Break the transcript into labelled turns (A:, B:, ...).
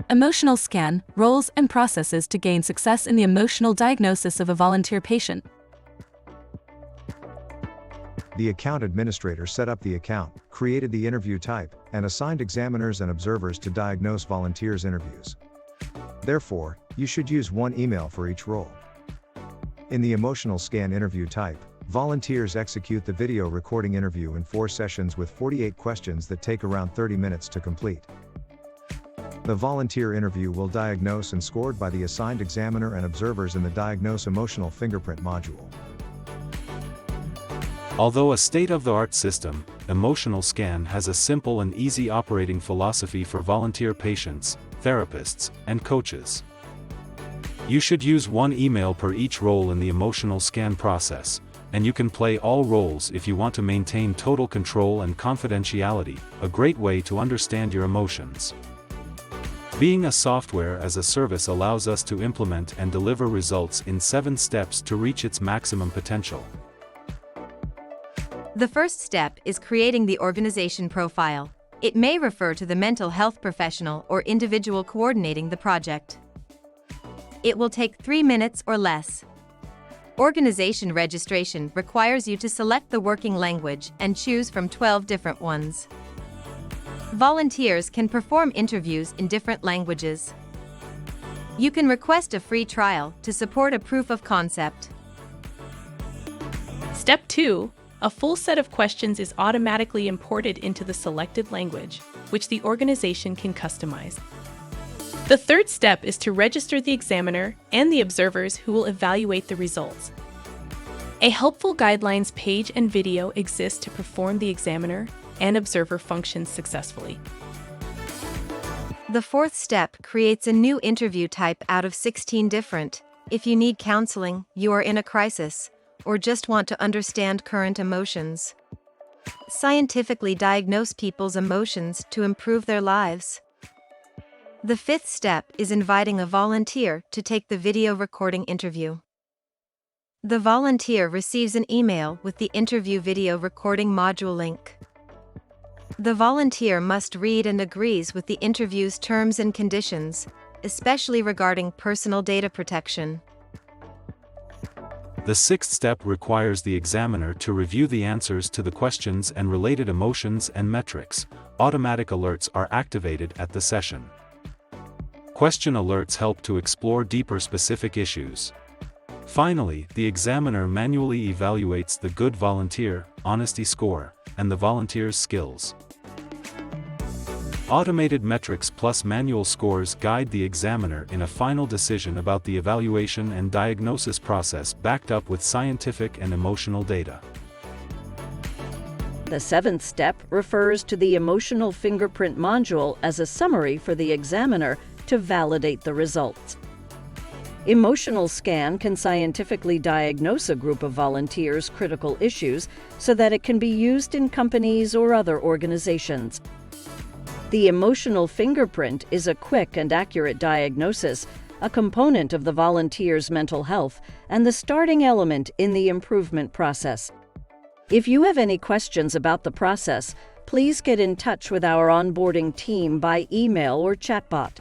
A: Emotional scan, roles and processes to gain success in the emotional diagnosis of a volunteer patient.
B: The account administrator set up the account, created the interview type, and assigned examiners and observers to diagnose volunteers' interviews. Therefore, you should use one email for each role. In the emotional scan interview type, volunteers execute the video recording interview in 4 sessions with 48 questions that take around 30 minutes to complete. The volunteer interview will diagnose and scored by the assigned examiner and observers in the Diagnose Emotional Fingerprint module.
C: Although a state-of-the-art system, Emotional Scan has a simple and easy operating philosophy for volunteer patients, therapists, and coaches. You should use one email per each role in the emotional scan process, and you can play all roles if you want to maintain total control and confidentiality, a great way to understand your emotions. Being a software as a service allows us to implement and deliver results in 7 steps to reach its maximum potential.
D: The first step is creating the organization profile. It may refer to the mental health professional or individual coordinating the project. It will take 3 minutes or less. Organization registration requires you to select the working language and choose from 12 different ones. Volunteers can perform interviews in different languages. You can request a free trial to support a proof of concept.
E: Step 2. A full set of questions is automatically imported into the selected language, which the organization can customize. The third step is to register the examiner and the observers who will evaluate the results. A helpful guidelines page and video exists to perform the examiner and observer functions successfully.
D: The fourth step creates a new interview type out of 16 different. If you need counseling, you are in a crisis, or just want to understand current emotions. Scientifically diagnose people's emotions to improve their lives. The fifth step is inviting a volunteer to take the video recording interview. The volunteer receives an email with the interview video recording module link. The volunteer must read and agrees with the interview's terms and conditions, especially regarding personal data protection.
C: The sixth step requires the examiner to review the answers to the questions and related emotions and metrics. Automatic alerts are activated at the session. Question alerts help to explore deeper specific issues. Finally, the examiner manually evaluates the good volunteer, honesty score, and the volunteer's skills. Automated metrics plus manual scores guide the examiner in a final decision about the evaluation and diagnosis process backed up with scientific and emotional data.
F: The seventh step refers to the Emotional Fingerprint module as a summary for the examiner to validate the results. Emotional Scan can scientifically diagnose a group of volunteers' critical issues so that it can be used in companies or other organizations. The Emotional Fingerprint is a quick and accurate diagnosis, a component of the volunteer's mental health, and the starting element in the improvement process. If you have any questions about the process, please get in touch with our onboarding team by email or chatbot.